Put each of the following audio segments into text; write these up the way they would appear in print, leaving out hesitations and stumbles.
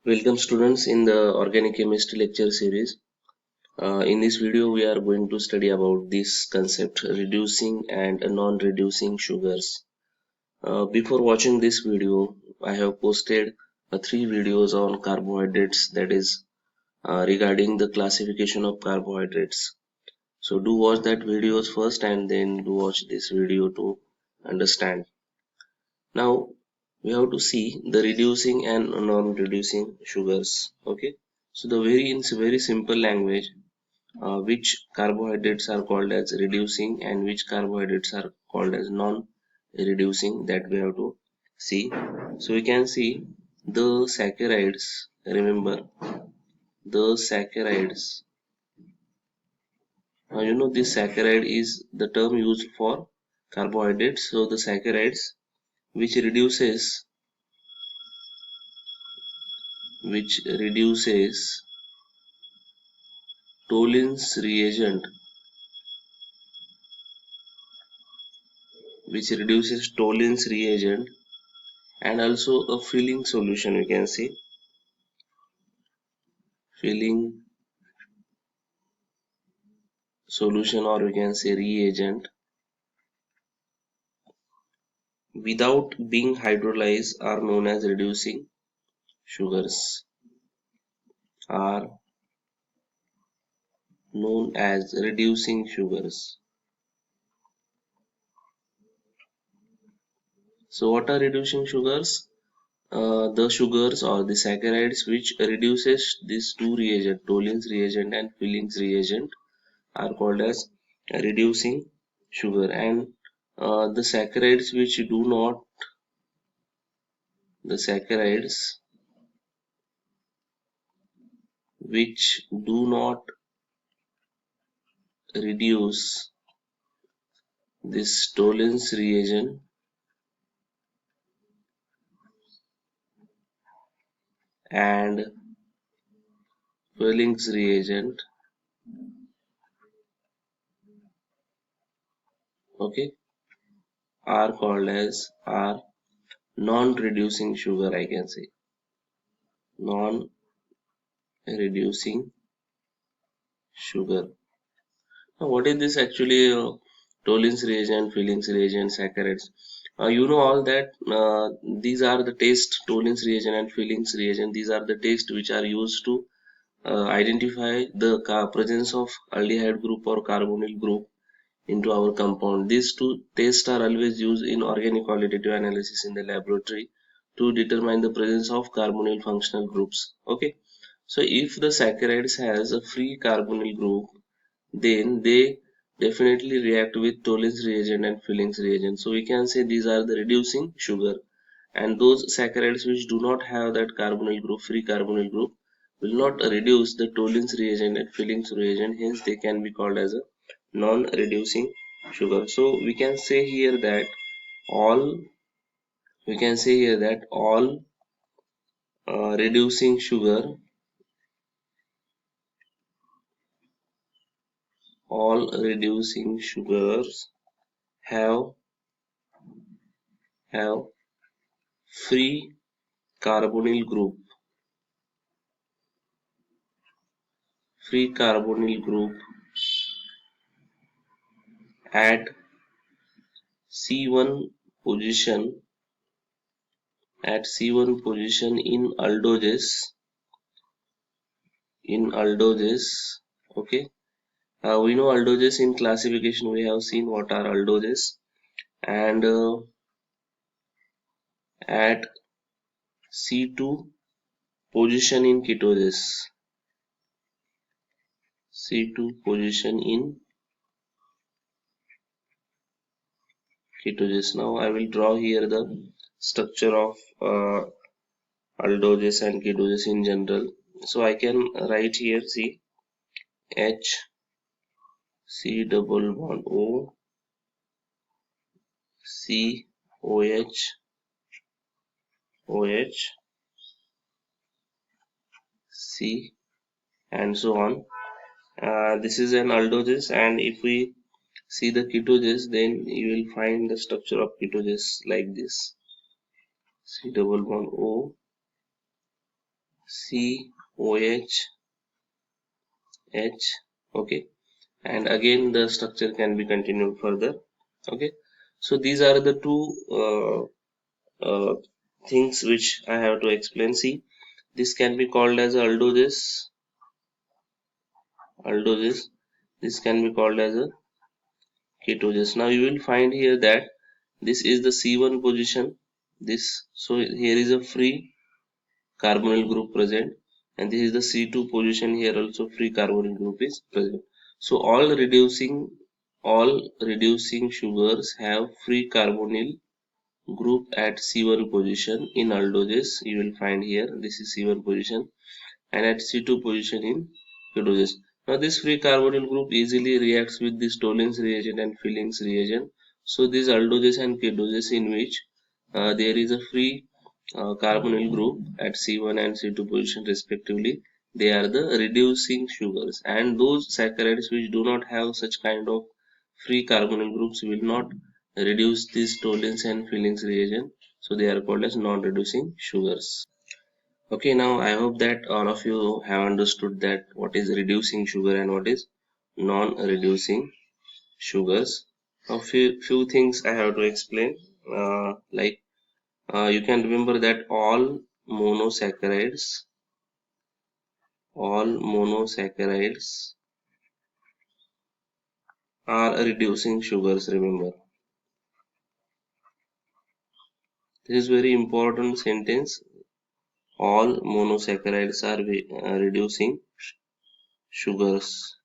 Welcome students in the organic chemistry lecture series. In this video we are going to study about this concept reducing and non-reducing sugars. Before watching this video I have posted 3 videos on carbohydrates, that is regarding the classification of carbohydrates. So do watch that videos first and then do watch this video to understand. Now we have to see the reducing and non-reducing sugars. Okay, so the very simple language, which carbohydrates are called as reducing and which carbohydrates are called as non-reducing, that we have to see. So we can see the saccharides. Remember the saccharides. This saccharide is the term used for carbohydrates. So the saccharides which reduces Tollin's reagent, and also a filling solution, we can say filling solution, or we can say reagent, without being hydrolyzed are known as reducing sugars, are known as reducing sugars. So what are reducing sugars? The sugars or the saccharides which reduces these two reagent, Tollin's reagent and Filling's reagent, are called as reducing sugar. And the saccharides which do not reduce this Tollin's reagent and Filling's reagent, okay, are called as non-reducing sugar, I can say non-reducing sugar. Now what is this actually? Tollin's reagent, Filling's reagent, saccharides. You know all that. These are the taste. Tollin's reagent and Filling's reagent, these are the taste which are used to identify the presence of aldehyde group or carbonyl group into our compound. These two tests are always used in organic qualitative analysis in the laboratory to determine the presence of carbonyl functional groups. Okay, so if the saccharides has a free carbonyl group, then they definitely react with Tollin's reagent and Filling's reagent. So we can say these are the reducing sugar, and those saccharides which do not have that carbonyl group, free carbonyl group, will not reduce the Tollin's reagent and Filling's reagent, hence they can be called as a non-reducing sugar. So we can say here that all reducing sugar, all reducing sugars have free carbonyl group at C1 position in aldoges. Okay, we know aldoges in classification, we have seen what are aldoges, and at C2 position in ketosis. Now I will draw here the structure of aldoges and ketosis in general. So I can write here, see, H C double bond O C OH C, and so on. This is an aldoges, and if we see the ketosis, then you will find the structure of ketosis like this: C double bond O COH H. Okay, and again the structure can be continued further. Okay, so these are the two things which I have to explain. See, this can be called as aldoses. Aldoses. This can be called as a ketosis. Now you will find here that this is the C1 position. This, so here is a free carbonyl group present, and this is the C2 position. Here also free carbonyl group is present. So all reducing sugars have free carbonyl group at C1 position. In aldoses you will find here this is C1 position, and at C2 position in ketosis. Now this free carbonyl group easily reacts with this Tollens reagent and Fillings reagent. So these aldoses and ketoses in which there is a free carbonyl group at C1 and C2 position respectively, they are the reducing sugars, and those saccharides which do not have such kind of free carbonyl groups will not reduce this Tollens and Fillings reagent, so they are called as non-reducing sugars. Okay, now I hope that all of you have understood that what is reducing sugar and what is non-reducing sugars. A few things I have to explain. Like you can remember that all monosaccharides are reducing sugars. Remember, this is very important sentence. All monosaccharides are reducing sugars.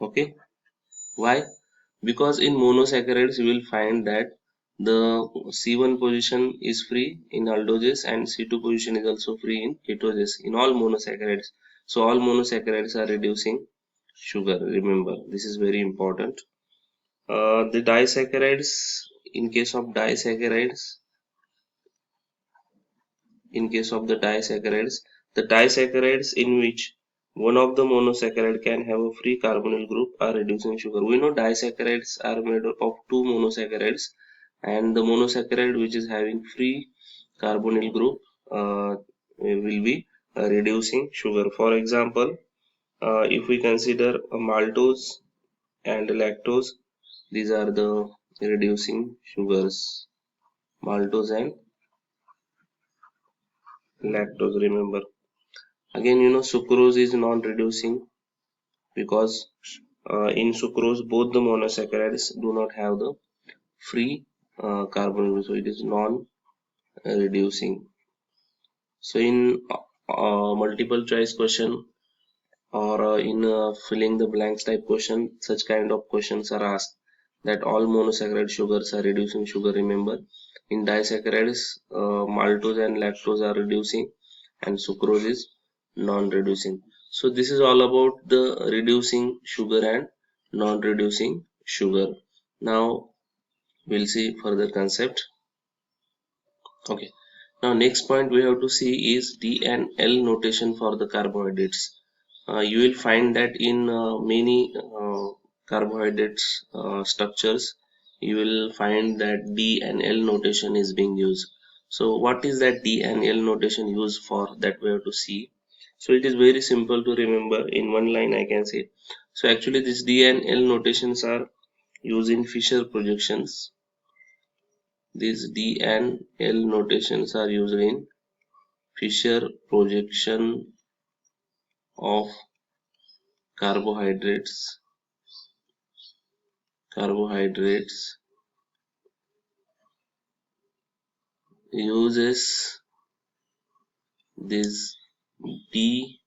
Okay, why? Because in monosaccharides you will find that the C1 position is free in aldoses and C2 position is also free in ketoses in all monosaccharides. So all monosaccharides are reducing sugar. Remember, this is very important. The disaccharides, in case of disaccharides, the disaccharides in which one of the monosaccharide can have a free carbonyl group are reducing sugar. We know disaccharides are made of two monosaccharides, and the monosaccharide which is having free carbonyl group will be reducing sugar. For example, if we consider maltose and lactose, these are the reducing sugars. Maltose and lactose, remember. Again, you know, sucrose is non-reducing because in sucrose both the monosaccharides do not have the free carbonyl, so it is non-reducing. So in multiple choice question or in filling the blanks type question, such kind of questions are asked that all monosaccharide sugars are reducing sugar. Remember, in disaccharides, maltose and lactose are reducing, and sucrose is non-reducing. So this is all about the reducing sugar and non-reducing sugar. Now we'll see further concept. Okay. Now next point we have to see is D and L notation for the carbohydrates. You will find that in many carbohydrates structures you will find that D and L notation is being used. So what is that D and L notation used for, that we have to see. So it is very simple to remember. In one line I can say, so actually this D and L notations are used in Fischer projections. These D and L notations are used in Fischer projection of carbohydrates uses these D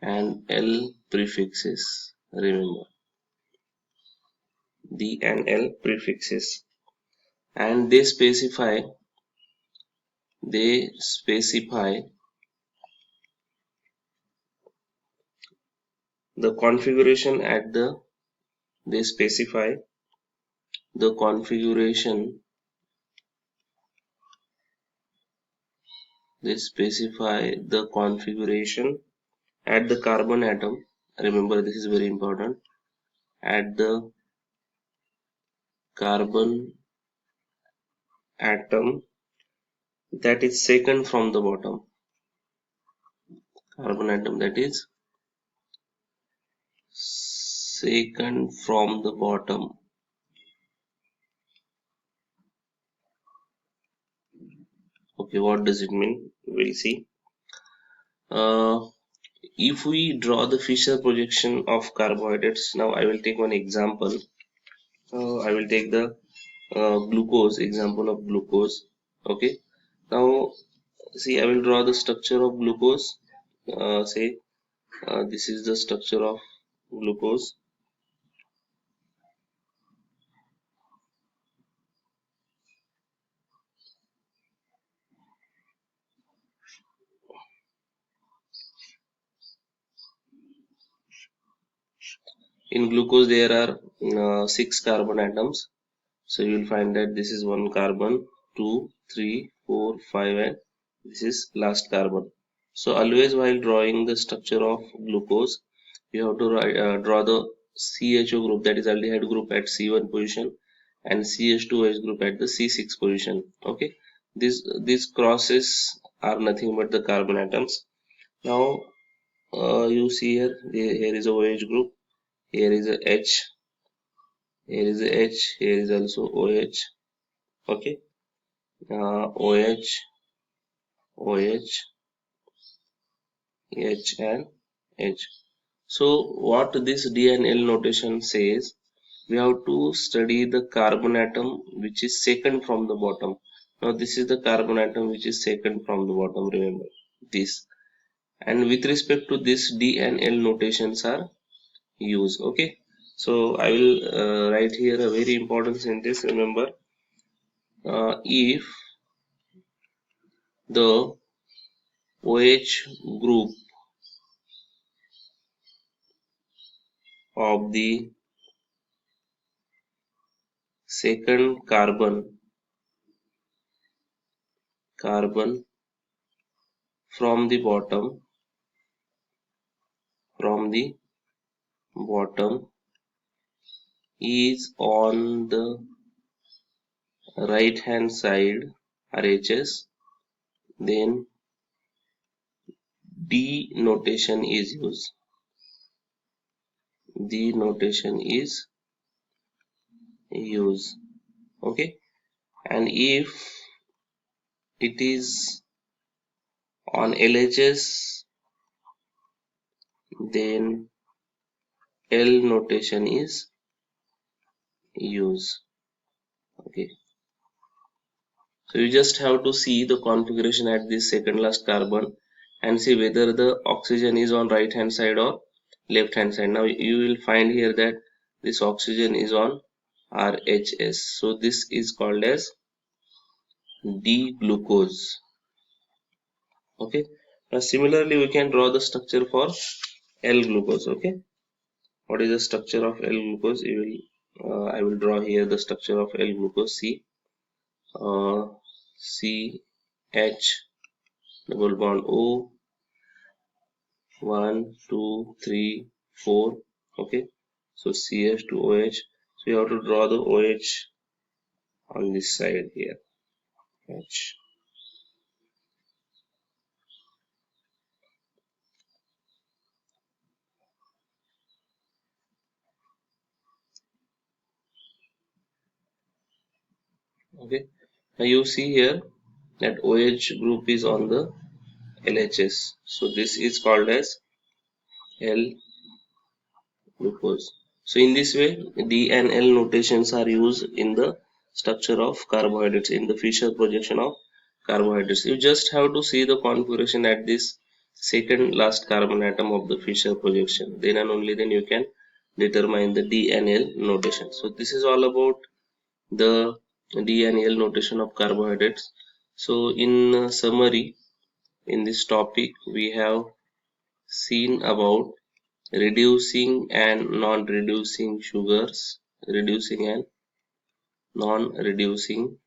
and L prefixes. Remember, D and L prefixes, and they specify the configuration at the they specify the configuration at the carbon atom. Remember, this is very important. At the carbon atom that is second from the bottom. carbon atom that is second from the bottom. Okay, what does it mean? We'll see. If we draw the Fisher projection of carbohydrates, now I will take one example. I will take the glucose, example of glucose. Okay, now see, I will draw the structure of glucose. Say this is the structure of glucose. In glucose there are 6 carbon atoms. So you will find that this is one carbon, 2, 3, 4, 5, and this is last carbon. So always while drawing the structure of glucose, you have to draw the CHO group, that is aldehyde group, at C1 position and CH2OH group at the C6 position. Okay, these crosses are nothing but the carbon atoms. Now you see here is a OH group, here is a H, here is a H, here is also OH. Okay, OH, OH, H and H. So what this D and L notation says, we have to study the carbon atom which is second from the bottom. Now this is the carbon atom which is second from the bottom, remember this. And with respect to this, D and L notations are used. Okay, so I will write here a very important sentence. Remember, if the OH group of the second carbon from the bottom is on the right hand side, RHS, then D notation is used. D notation is used. Okay, and if it is on LHS, then L notation is used. Okay, so you just have to see the configuration at this second last carbon and see whether the oxygen is on right hand side or left hand side. Now you will find here that this oxygen is on RHS, so this is called as D glucose. Okay, now similarly we can draw the structure for L glucose. Okay, what is the structure of L glucose? I will draw here the structure of L glucose. See, CH double bond O, 1, 2, 3, 4. Okay, so CH2OH. So you have to draw the OH on this side here. H. Okay, now you see here that OH group is on the LHS. So this is called as L glucose. So in this way, D and L notations are used in the structure of carbohydrates, in the Fisher projection of carbohydrates. You just have to see the configuration at this second last carbon atom of the Fisher projection. Then and only then you can determine the D and L notation. So this is all about the D and L notation of carbohydrates. So in summary, in this topic we have seen about reducing and non-reducing sugars, reducing and non-reducing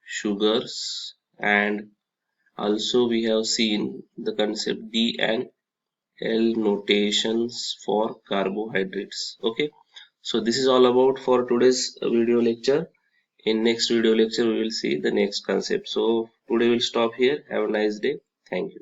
sugars, and also we have seen the concept D and L notations for carbohydrates. Okay, so this is all about for today's video lecture. In next video lecture we will see the next concept. So today we'll stop here. Have a nice day. Thank you.